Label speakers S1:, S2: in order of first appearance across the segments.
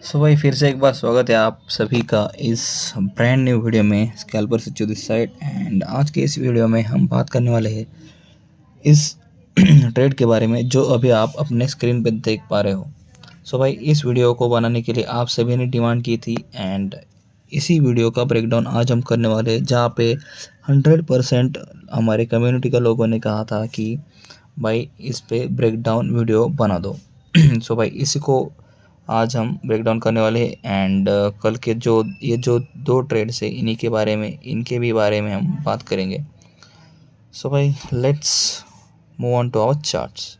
S1: सो भाई फिर से एक बार स्वागत है आप सभी का इस ब्रांड न्यू वीडियो में स्कैल्पर से दिस साइड। एंड आज के इस वीडियो में हम बात करने वाले हैं इस ट्रेड के बारे में जो अभी आप अपने स्क्रीन पे देख पा रहे हो। सो भाई इस वीडियो को बनाने के लिए आप सभी ने डिमांड की थी एंड इसी वीडियो का ब्रेकडाउन आज हम करने वाले हैं, जहाँ पे 100% हमारे कम्युनिटी का लोगों ने कहा था कि भाई इस पे ब्रेकडाउन वीडियो बना दो। सो भाई इसी को आज हम ब्रेकडाउन करने वाले हैं एंड कल के जो दो ट्रेड्स है इनके भी बारे में हम बात करेंगे। सो भाई let's move on to our charts.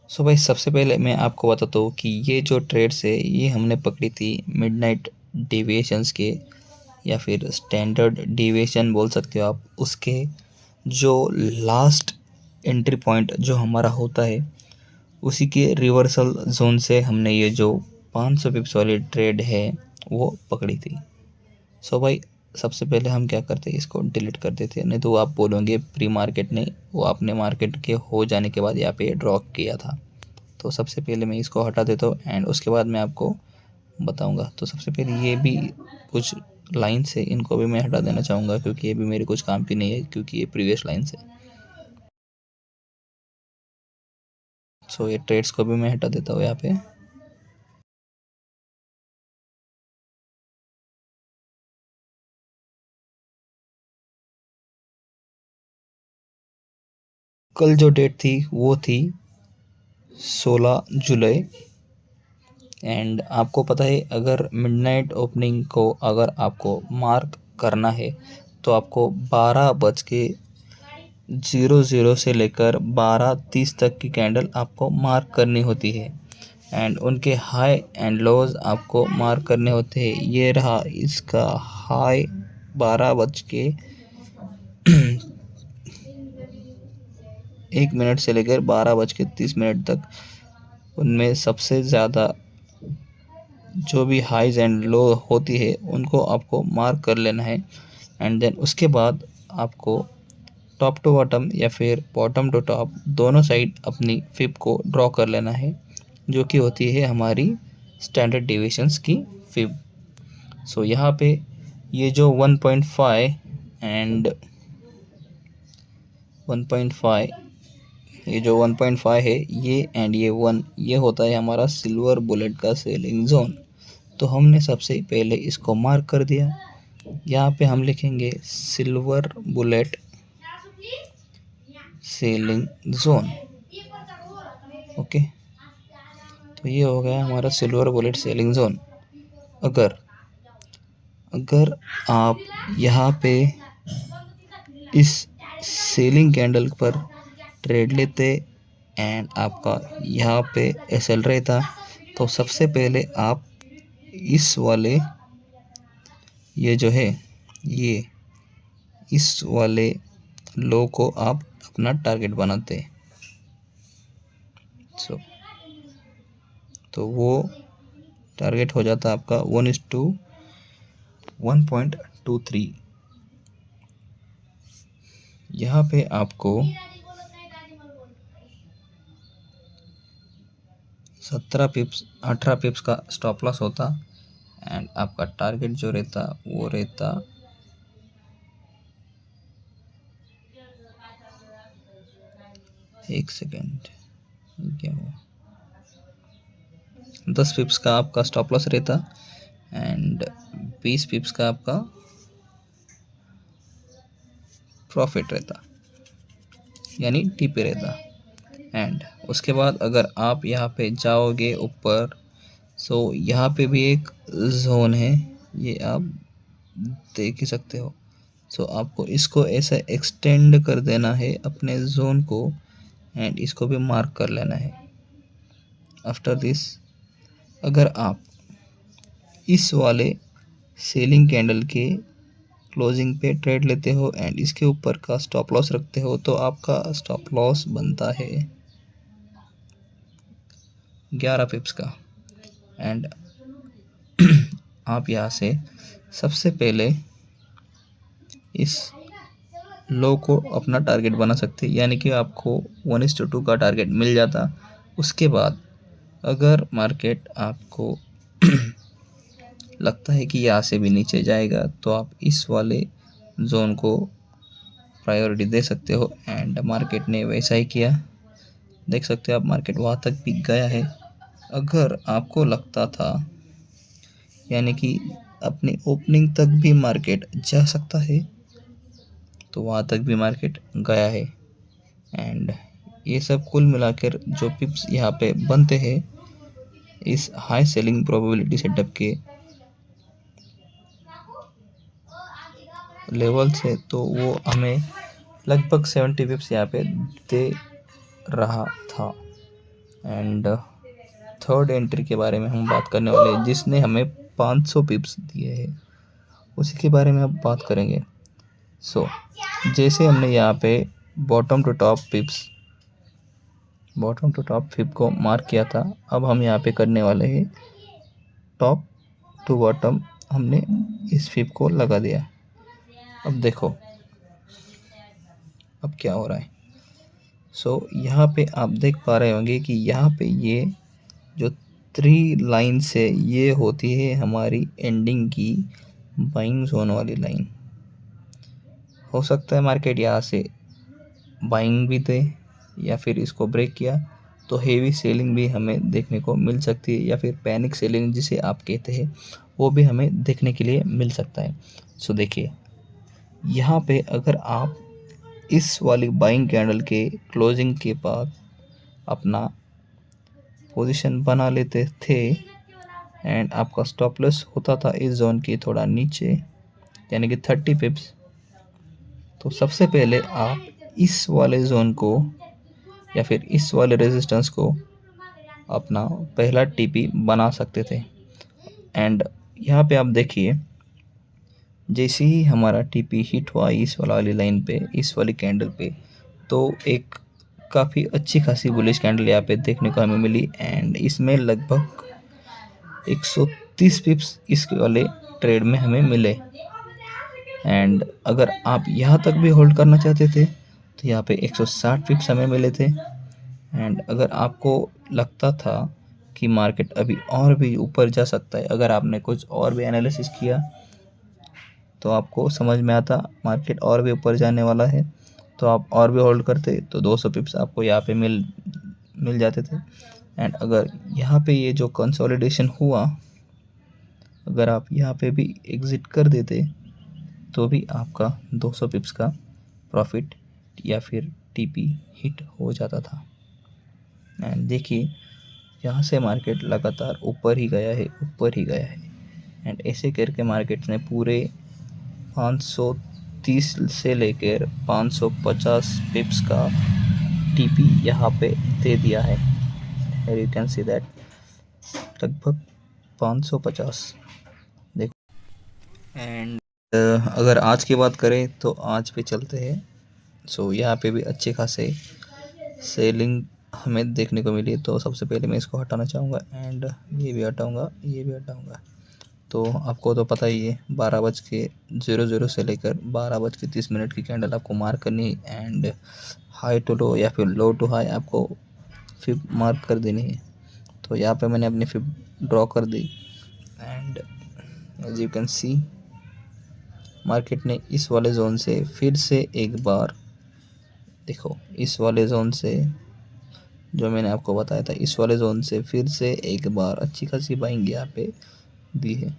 S1: So भाई सबसे पहले मैं आपको बताता हूँ कि ये जो ट्रेड्स है ये हमने पकड़ी थी मिडनाइट डेविएशंस के या फिर स्टैंडर्ड डेविएशन बोल सकते हो आप, उसके जो लास्ट एंट्री पॉइंट जो हमारा होता है उसी के रिवर्सल जोन से हमने ये जो 500 पिप्स वाली ट्रेड है वो पकड़ी थी। सो भाई सबसे पहले हम क्या करते हैं, इसको डिलीट कर देते हैं, नहीं तो आप बोलोगे प्री मार्केट ने वो अपने मार्केट के हो जाने के बाद यहाँ पे ड्रॉ किया था। तो सबसे पहले मैं इसको हटा देता हूँ एंड उसके बाद मैं आपको बताऊंगा। तो सबसे पहले ये भी कुछ लाइन्स है, इनको भी मैं हटा देना चाहूँगा क्योंकि ये भी मेरे कुछ काम की नहीं है, क्योंकि ये प्रीवियस लाइन्स है। सो ये ट्रेड्स को भी मैं हटा देता हूँ यहाँ पे। कल जो डेट थी वो थी 16 जुलाई एंड आपको पता है अगर मिडनाइट ओपनिंग को अगर आपको मार्क करना है तो आपको 12:00 से लेकर 12:30 तक की कैंडल आपको मार्क करनी होती है एंड उनके हाई एंड लोज आपको मार्क करने होते हैं। ये रहा इसका हाई 12:01 से लेकर 12:30 तक। उनमें सबसे ज़्यादा जो भी हाइज एंड लो होती है उनको आपको मार्क कर लेना है एंड देन उसके बाद आपको टॉप टू बॉटम या फिर बॉटम टू टॉप दोनों साइड अपनी फिब को ड्रॉ कर लेना है, जो कि होती है हमारी स्टैंडर्ड डेविएशंस की फिब। सो यहाँ पे ये जो 1.5 एंड 1.5 ये जो 1.5 है ये एंड ये 1 ये होता है हमारा सिल्वर बुलेट का सेलिंग जोन। तो हमने सबसे पहले इसको मार्क कर दिया। यहाँ पे हम लिखेंगे silver bullet selling zone. Okay, तो ये हो गया हमारा सिल्वर बुलेट सेलिंग जोन। अगर अगर आप यहाँ पे इस सेलिंग कैंडल पर ट्रेड लेते एंड आपका यहाँ पे एसएल रहता तो सबसे पहले आप इस वाले ये जो है ये इस वाले लो को आप अपना टारगेट बनाते। सो तो वो टारगेट हो जाता आपका 1:1.23। यहाँ पे आपको 17 पिप्स 18 पिप्स का स्टॉप लॉस होता एंड आपका टारगेट जो रहता वो रहता 1 सेकेंड क्या हुआ 10 पिप्स का आपका स्टॉप लॉस रहता एंड 20 पिप्स का आपका प्रॉफिट रहता, यानी टीपी रहता। एंड उसके बाद अगर आप यहाँ पे जाओगे ऊपर, सो यहाँ पे भी एक जोन है, ये आप देख ही सकते हो। सो आपको इसको ऐसे एक्सटेंड कर देना है अपने जोन को एंड इसको भी मार्क कर लेना है। आफ्टर दिस अगर आप इस वाले सेलिंग कैंडल के क्लोजिंग पे ट्रेड लेते हो एंड इसके ऊपर का स्टॉप लॉस रखते हो तो आपका स्टॉप लॉस बनता है 11 पिप्स का एंड आप यहाँ से सबसे पहले इस लो को अपना टारगेट बना सकते, यानी कि आपको 1:2 का टारगेट मिल जाता। उसके बाद अगर मार्केट आपको लगता है कि यहाँ से भी नीचे जाएगा तो आप इस वाले जोन को प्रायोरिटी दे सकते हो, एंड मार्केट ने वैसा ही किया। देख सकते हो आप, मार्केट वहाँ तक भी गया है। अगर आपको लगता था यानी कि अपनी ओपनिंग तक भी मार्केट जा सकता है, तो वहाँ तक भी मार्केट गया है। एंड ये सब कुल मिलाकर जो पिप्स यहाँ पे बनते हैं इस हाई सेलिंग प्रोबेबिलिटी सेटअप के लेवल से, तो वो हमें लगभग 70 पिप्स यहाँ पे दे रहा था। एंड थर्ड एंट्री के बारे में हम बात करने वाले हैं जिसने हमें 500 पिप्स दिए हैं, उसी के बारे में अब बात करेंगे। सो जैसे हमने यहाँ पे बॉटम टू टॉप पिप को मार्क किया था, अब हम यहाँ पे करने वाले हैं टॉप टू बॉटम। हमने इस पिप को लगा दिया। अब देखो अब क्या हो रहा है। सो यहाँ पे आप देख पा रहे होंगे कि यहाँ पे ये जो 3 लाइन से ये होती है हमारी एंडिंग की बाइंग जोन वाली लाइन। हो सकता है मार्केट यहाँ से बाइंग भी दे या फिर इसको ब्रेक किया तो हेवी सेलिंग भी हमें देखने को मिल सकती है, या फिर पैनिक सेलिंग जिसे आप कहते हैं वो भी हमें देखने के लिए मिल सकता है। सो देखिए यहाँ पे अगर आप इस वाली बाइंग कैंडल के क्लोजिंग के बाद अपना पोजीशन बना लेते थे एंड आपका स्टॉप लॉस होता था इस जोन के थोड़ा नीचे यानी कि 30 पिप्स, तो सबसे पहले आप इस वाले जोन को या फिर इस वाले रेजिस्टेंस को अपना पहला टीपी बना सकते थे। एंड यहाँ पे आप देखिए जैसे ही हमारा टीपी हिट हुआ इस वाली लाइन पे, इस वाली कैंडल पे, तो एक काफ़ी अच्छी खासी बुलिश कैंडल यहाँ पे देखने को हमें मिली। एंड इसमें लगभग 130 पिप्स इस वाले ट्रेड में हमें मिले। एंड अगर आप यहाँ तक भी होल्ड करना चाहते थे तो यहाँ पे 160 पिप्स हमें मिले थे। एंड अगर आपको लगता था कि मार्केट अभी और भी ऊपर जा सकता है, अगर आपने कुछ और भी एनालिसिस किया तो आपको समझ में आता मार्केट और भी ऊपर जाने वाला है, तो आप और भी होल्ड करते तो 200 पिप्स आपको यहाँ पे मिल जाते थे। एंड अगर यहाँ पे ये जो कंसोलिडेशन हुआ, अगर आप यहाँ पे भी एग्ज़िट कर देते तो भी आपका 200 पिप्स का प्रॉफिट या फिर टीपी हिट हो जाता था। एंड देखिए यहाँ से मार्केट लगातार ऊपर ही गया है। एंड ऐसे करके मार्केट ने पूरे 530 से लेकर 550 पिप्स का टीपी यहाँ पे दे दिया है। यू कैन सी दैट लगभग 550। देखो एंड अगर आज की बात करें तो आज पे चलते हैं। सो यहाँ पे भी अच्छे खासे सेलिंग हमें देखने को मिली। तो सबसे पहले मैं इसको हटाना चाहूँगा एंड ये भी हटाऊँगा। तो आपको तो पता ही है 12:00 से लेकर 12:30 की कैंडल आपको मार्क करनी है। एंड हाई टू लो या फिर लो टू हाई आपको फिर मार्क कर देनी है। तो यहाँ पे मैंने अपनी फिर ड्रॉ कर दी। And as you can see market ने इस वाले जोन से फिर से एक बार, देखो इस वाले जोन से जो मैंने आपको बताया था, इस वाले जोन से फिर से एक बार अच्छी खासी बाइंग यहाँ पे दी है।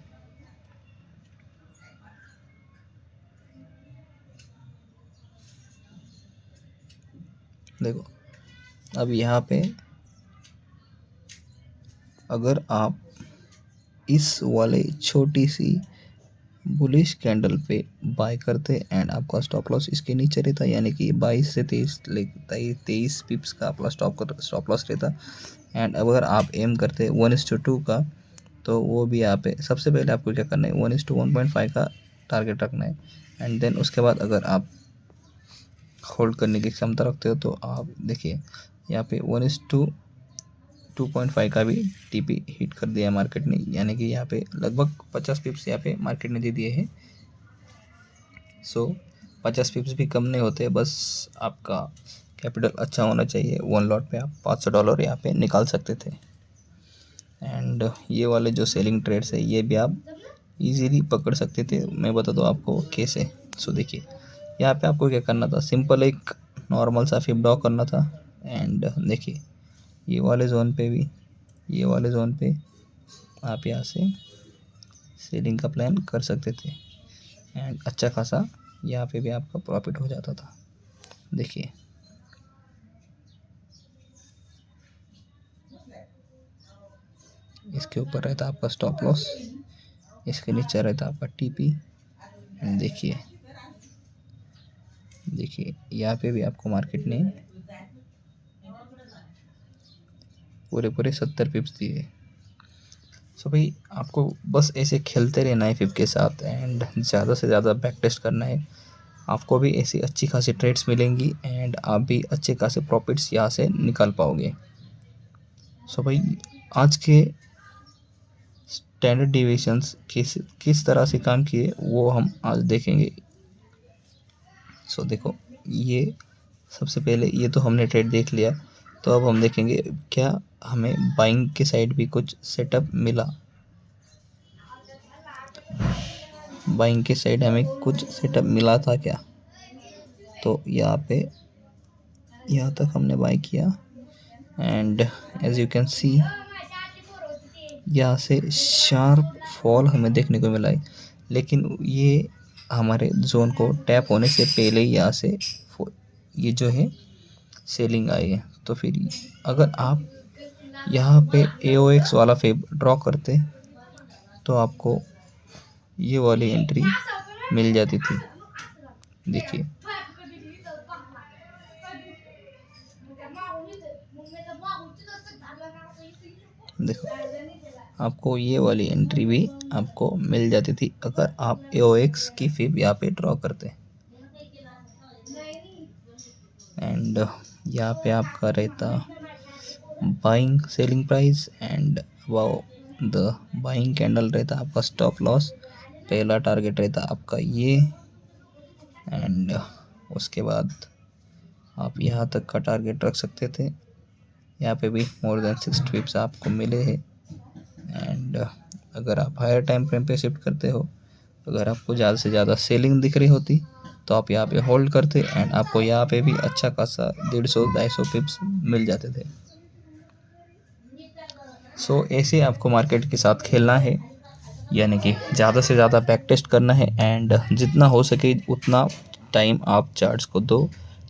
S1: देखो अब यहाँ पे अगर आप इस वाले छोटी सी बुलिश कैंडल पे बाय करते एंड आपका स्टॉप लॉस इसके नीचे रहता, यानी कि 22 से 23 पिप्स का आपका स्टॉप लॉस रहता। एंड अगर आप एम करते 1:2 का, तो वो भी यहाँ पे सबसे पहले आपको क्या करना है 1:1.5 का टारगेट रखना है। एंड देन उसके बाद अगर आप होल्ड करने की क्षमता रखते हो तो आप देखिए यहाँ पे 1:2.5 का भी टीपी हिट कर दिया मार्केट ने, यानी कि यहाँ पे लगभग 50 पिप्स यहाँ पे मार्केट ने दे दिए हैं। सो 50 पिप्स भी कम नहीं होते, बस आपका कैपिटल अच्छा होना चाहिए। 1 लॉट पे आप $500 यहाँ पे निकाल सकते थे। एंड ये वाले जो सेलिंग ट्रेड्स है ये भी आप इजीली पकड़ सकते थे। मैं बता दूँ आपको कैसे। सो देखिए यहाँ पे आपको क्या करना था, सिंपल एक नॉर्मल सा फिब ड्रॉ करना था। एंड देखिए ये वाले जोन पे भी, ये वाले जोन पे आप यहाँ से सेलिंग का प्लान कर सकते थे एंड अच्छा खासा यहाँ पे भी आपका प्रॉफिट हो जाता था। देखिए इसके ऊपर रहता आपका स्टॉप लॉस, इसके नीचे रहता आपका टीपी। एंड देखिए यहाँ पे भी आपको मार्केट ने पूरे 70 पिप्स दिए। सो भाई आपको बस ऐसे खेलते रहना है फिप के साथ एंड ज़्यादा से ज़्यादा बैक टेस्ट करना है। आपको भी ऐसी अच्छी खासी ट्रेड्स मिलेंगी एंड आप भी अच्छे खासे प्रॉफिट्स यहाँ से निकाल पाओगे। सो भाई आज के स्टैंडर्ड डिविएशंस किस तरह से काम किए वो हम आज देखेंगे। सो देखो ये सबसे पहले ये तो हमने ट्रेड देख लिया, तो अब हम देखेंगे क्या हमें बाइंग के साइड भी कुछ सेटअप मिला। बाइंग के साइड हमें कुछ सेटअप मिला था क्या, तो यहाँ पे यहाँ तक हमने बाई किया and as you can see यहाँ से शार्प फॉल हमें देखने को मिला है, लेकिन ये हमारे जोन को टैप होने से पहले ही यहाँ से ये जो है सेलिंग आई है। तो फिर अगर आप यहाँ पे AOX वाला फेब ड्रॉ करते तो आपको ये वाली एंट्री मिल जाती थी। देखिए देखो आपको ये वाली एंट्री भी आपको मिल जाती थी अगर आप AOX की फेब यहाँ पे ड्रॉ करते। एंड यहाँ पे आपका रहता buying selling price and about the buying candle रहता आपका स्टॉप लॉस। पहला टारगेट रहता आपका ये एंड उसके बाद आप यहाँ तक का टारगेट रख सकते थे। यहाँ पे भी मोर देन 60 पिप्स आपको मिले हैं। एंड अगर आप हायर टाइम फ्रेम पे शिफ्ट करते हो, अगर आपको ज़्यादा से ज़्यादा सेलिंग दिख रही होती तो आप यहाँ पे होल्ड करते एंड आपको यहाँ पे भी अच्छा खासा 150-250 पिप्स मिल जाते थे। सो ऐसे आपको मार्केट के साथ खेलना है, यानी कि ज़्यादा से ज़्यादा बैक टेस्ट करना है एंड जितना हो सके उतना टाइम आप चार्ट्स को दो।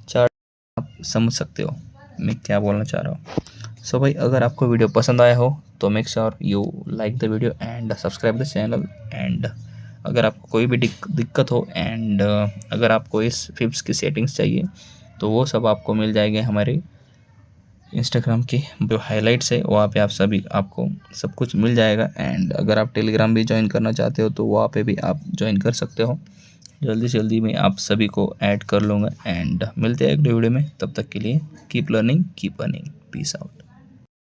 S1: चार्ट आप समझ सकते हो मैं क्या बोलना चाह रहा हूँ। सो भाई अगर आपको वीडियो पसंद आया हो तो make sure you like the video and subscribe the channel. And अगर आपको कोई भी दिक्कत हो एंड अगर आपको इस फिप्स की सेटिंग्स चाहिए तो वो सब आपको मिल जाएंगे हमारे इंस्टाग्राम के जो हाइलाइट्स है वहाँ पे आप सभी आपको सब कुछ मिल जाएगा। एंड अगर आप टेलीग्राम भी ज्वाइन करना चाहते हो तो वहाँ पे भी आप ज्वाइन कर सकते हो। जल्दी से जल्दी मैं आप सभी को ऐड कर लूँगा एंड मिलते हैं अगले वीडियो में। तब तक के लिए keep learning keep earning, peace out.